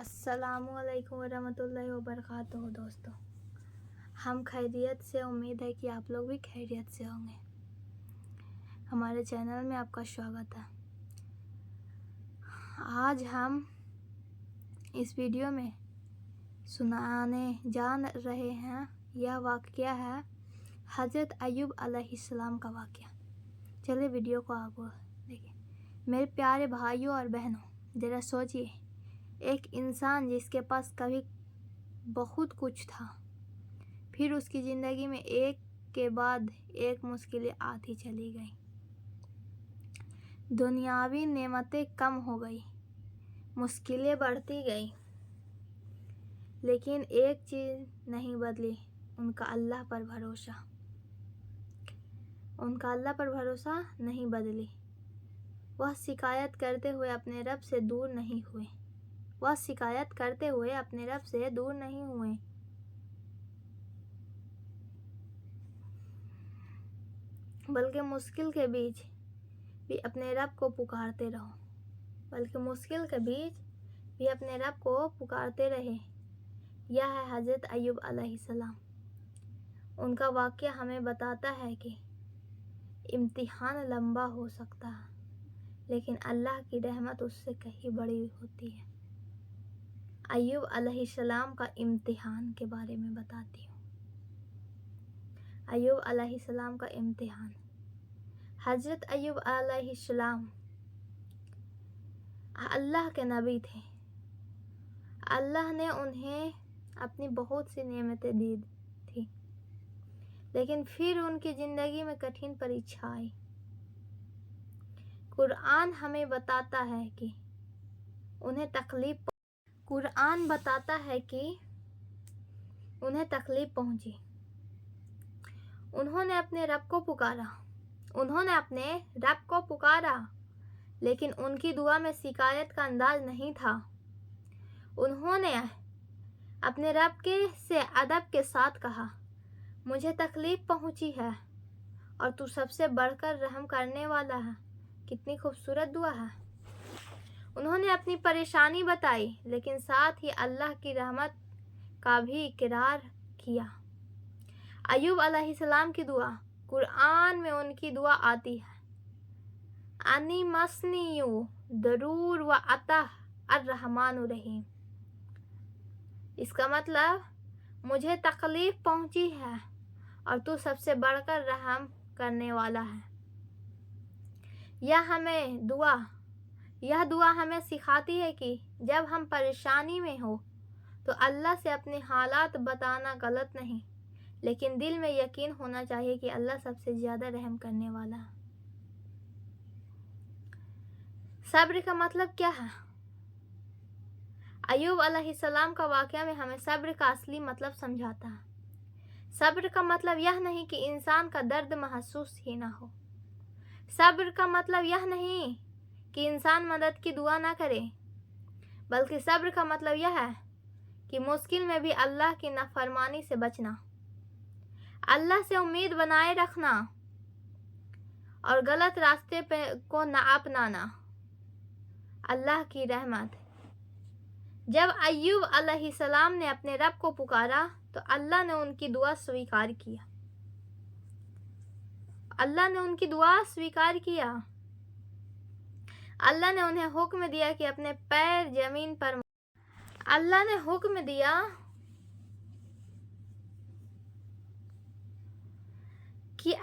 अस्सलामु अलैकुम वरहमतुल्लाहि वबरकातुहू। दोस्तों, हम खैरियत से, उम्मीद है कि आप लोग भी खैरियत से होंगे। हमारे चैनल में आपका स्वागत है। आज हम इस वीडियो में सुनाने जान रहे हैं, यह वाक़या है हज़रत अय्यूब अलैहिस्सलाम का वाक़या। चलिए वीडियो को आगे देखिए। मेरे प्यारे भाइयों और बहनों, ज़रा सोचिए, एक इंसान जिसके पास कभी बहुत कुछ था, फिर उसकी ज़िंदगी में एक के बाद एक मुश्किलें आती चली गई। दुनियावी नेमतें कम हो गई, मुश्किलें बढ़ती गई, लेकिन एक चीज़ नहीं बदली, उनका अल्लाह पर भरोसा। उनका अल्लाह पर भरोसा नहीं बदली। वह शिकायत करते हुए अपने रब से दूर नहीं हुए। वह शिकायत करते हुए अपने रब से दूर नहीं हुए। बल्कि मुश्किल के बीच भी अपने रब को पुकारते रहो। बल्कि मुश्किल के बीच भी अपने रब को पुकारते रहे। यह है हज़रत अय्यूब अलैहिस्सलाम। उनका वाक़या हमें बताता है कि इम्तिहान लंबा हो सकता है, लेकिन अल्लाह की रहमत उससे कहीं बड़ी होती है। अय्यूब अलैहिस्सलाम का इम्तिहान के बारे में बताती हूँ। अय्यूब अलैहिस्सलाम का इम्तिहान। हज़रत अय्यूब अलैहिस्सलाम अल्लाह के नबी थे। अल्लाह ने उन्हें अपनी बहुत सी नेमतें दी थी, लेकिन फिर उनकी ज़िंदगी में कठिन परीक्षा आई। कुरान हमें बताता है कि उन्हें तकलीफ पहुंची। उन्होंने अपने रब को पुकारा, लेकिन उनकी दुआ में शिकायत का अंदाज नहीं था। उन्होंने अपने रब से अदब के साथ कहा, मुझे तकलीफ पहुंची है और तू सबसे बढ़कर रहम करने वाला है। कितनी खूबसूरत दुआ है। उन्होंने अपनी परेशानी बताई, लेकिन साथ ही अल्लाह की रहमत का भी इकरार किया। अय्यूब अलैहिस्सलाम की दुआ, कुरान में उनकी दुआ आती है, अनी मसनीयु दरूर व अतः अर्रहमानुर रहीम। इसका मतलब, मुझे तकलीफ पहुंची है और तू सबसे बढ़कर रहम करने वाला है। यह दुआ हमें सिखाती है कि जब हम परेशानी में हो तो अल्लाह से अपने हालात बताना गलत नहीं, लेकिन दिल में यकीन होना चाहिए कि अल्लाह सबसे ज़्यादा रहम करने वाला है। सब्र का मतलब क्या है? अय्यूब अलैहिस्सलाम का वाक़या में हमें सब्र का असली मतलब समझाता है। सब्र का मतलब यह नहीं कि इंसान का दर्द महसूस ही ना हो। सब्र का मतलब यह नहीं कि इंसान मदद की दुआ ना करे, बल्कि सब्र का मतलब यह है कि मुश्किल में भी अल्लाह की नाफरमानी से बचना, अल्लाह से उम्मीद बनाए रखना और गलत रास्ते को ना अपनाना। अल्लाह की रहमत। जब अय्यूब अलैहिस्सलाम ने अपने रब को पुकारा तो अल्लाह ने उनकी दुआ स्वीकार किया। अल्लाह ने उनकी दुआ स्वीकार किया। अल्लाह ने उन्हें हुक्म दिया कि अपने पैर जमीन पर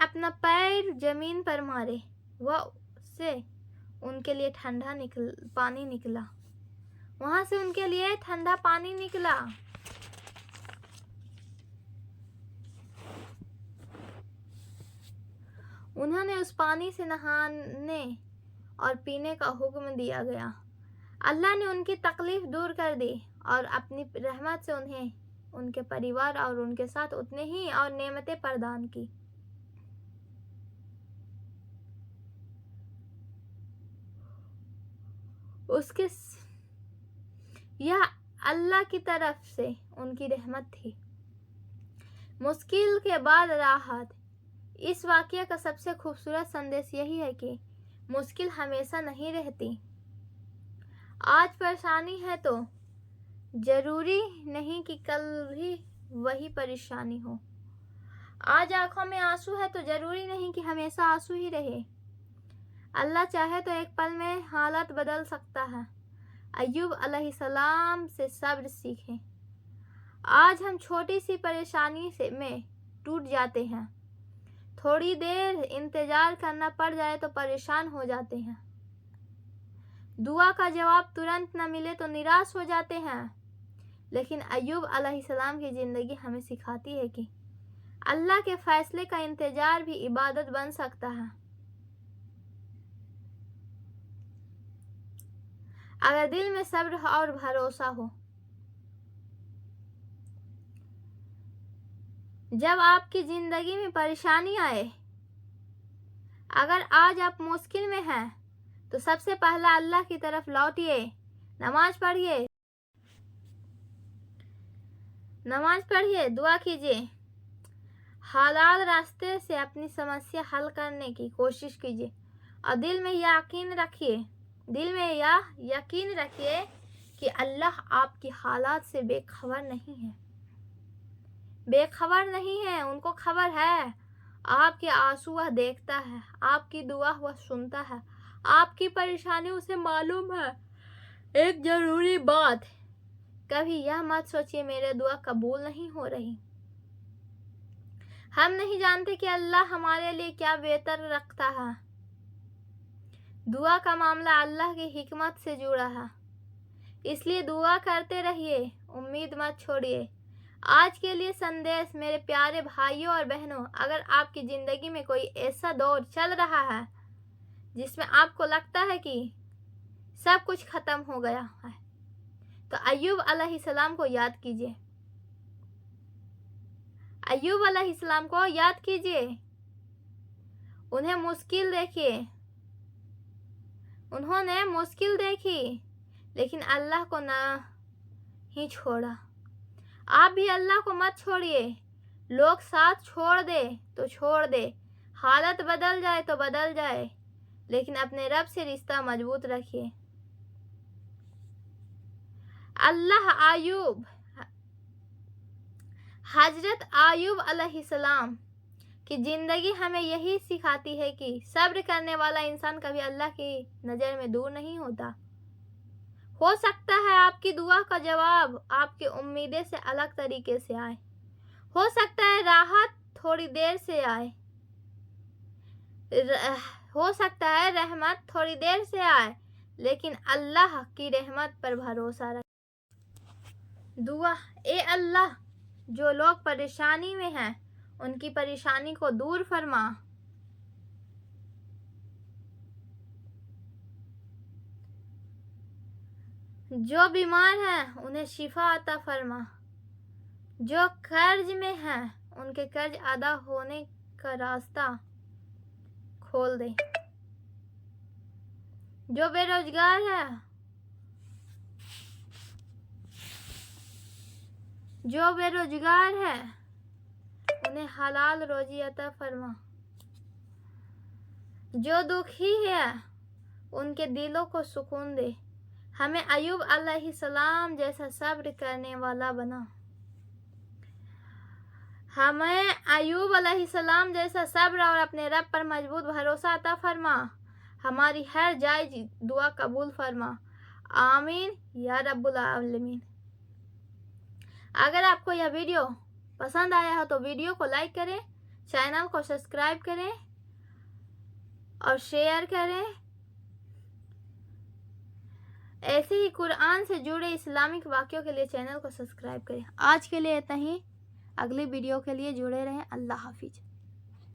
अपना पैर जमीन पर मारे। वह से उनके लिए पानी निकला। वहां से उनके लिए ठंडा पानी निकला। उन्होंने उस पानी से नहाने और पीने का हुक्म दिया गया। अल्लाह ने उनकी तकलीफ दूर कर दी और अपनी रहमत से उन्हें, उनके परिवार और उनके साथ उतने ही और नेमतें प्रदान की। यह अल्लाह की तरफ से उनकी रहमत थी। मुश्किल के बाद राहत। इस वाक़या का सबसे खूबसूरत संदेश यही है कि मुश्किल हमेशा नहीं रहती। आज परेशानी है तो ضروری نہیں کہ کل بھی وہی پریشانی ہو۔ آج آنکھوں میں آنسو ہے تو ضروری نہیں کہ ہمیشہ آنسو ہی رہے۔ اللہ چاہے تو ایک پل میں حالت بدل سکتا ہے۔ ایوب علیہ السلام سے صبر سیکھیں۔ آج ہم چھوٹی سی پریشانی میں ٹوٹ جاتے ہیں، تھوڑی دیر انتظار کرنا پڑ جائے تو پریشان ہو جاتے ہیں، دعا کا جواب ترنت نہ ملے تو نراش ہو جاتے ہیں۔ لیکن ایوب علیہ السلام کی زندگی ہمیں سکھاتی ہے کہ اللہ کے فیصلے کا انتظار بھی عبادت بن سکتا ہے۔ اگر دل میں صبر اور بھروسہ ہو۔ جب آپ کی زندگی میں پریشانی آئے، اگر آج آپ مشکل میں ہیں تو سب سے پہلا اللہ کی طرف لوٹیے، نماز پڑھیے، دعا کیجیے، حلال راستے سے اپنی سمسیا حل کرنے کی کوشش کیجیے اور دل میں یقین رکھیے کہ اللہ آپ کی حالات سے بے خبر نہیں ہے، ان کو خبر ہے۔ آپ کے آنسو وہ دیکھتا ہے، آپ کی دعا وہ سنتا ہے، آپ کی پریشانی اسے معلوم ہے۔ ایک ضروری بات، کبھی یہ مت سوچیے میرے دعا قبول نہیں ہو رہی۔ ہم نہیں جانتے کہ اللہ ہمارے لیے کیا بہتر رکھتا ہے۔ دعا کا معاملہ اللہ کی حکمت سے جڑا ہے، اس لیے دعا کرتے رہیے، امید مت چھوڑیے۔ آج کے لیے سندیش، میرے پیارے بھائیوں اور بہنوں، اگر آپ کی زندگی میں کوئی ایسا دور چل رہا ہے جس میں آپ کو لگتا ہے کہ سب کچھ ختم ہو گیا ہے، تو ایوب علیہ السلام کو یاد کیجیے۔ ایوب علیہ السلام کو یاد کیجیے، انہوں نے مشکل دیکھی لیکن اللہ کو نہیں چھوڑا۔ آپ بھی اللہ کو مت چھوڑیے۔ لوگ ساتھ چھوڑ دے تو چھوڑ دے، حالت بدل جائے تو بدل جائے، لیکن اپنے رب سے رشتہ مضبوط رکھیے۔ حضرت ایوب علیہ السلام کی زندگی ہمیں یہی سکھاتی ہے کہ صبر کرنے والا انسان کبھی اللہ کی نظر میں دور نہیں ہوتا۔ ہو سکتا ہے آپ کی دعا کا جواب آپ کی امیدیں سے الگ طریقے سے آئے، ہو سکتا ہے راحت تھوڑی دیر سے آئے، ہو سکتا ہے رحمت تھوڑی دیر سے آئے، لیکن اللہ کی رحمت پر بھروسہ رکھیں۔ دعا: اے اللہ، جو لوگ پریشانی میں ہیں ان کی پریشانی کو دور فرما۔ جو بیمار ہیں انہیں شفا عطا فرما۔ جو قرض میں ہیں ان کے قرض ادا ہونے کا راستہ کھول دے۔ جو بے روزگار ہے انہیں حلال روزی عطا فرما۔ جو دکھی ہے ان کے دلوں کو سکون دے۔ ہمیں ایوب علیہ السلام جیسا صبر کرنے والا بنا۔ ہمیں ایوب علیہ السلام جیسا صبر اور اپنے رب پر مضبوط بھروسہ عطا فرما۔ ہماری ہر جائز دعا قبول فرما۔ آمین یا رب العالمین۔ اگر آپ کو یہ ویڈیو پسند آیا ہو تو ویڈیو کو لائک کریں، چینل کو سبسکرائب کریں اور شیئر کریں۔ ایسے ہی قرآن سے جڑے اسلامک واقعوں کے لیے چینل کو سبسکرائب کریں۔ آج کے لیے اتنا ہی، اگلی ویڈیو کے لیے جڑے رہیں۔ اللہ حافظ۔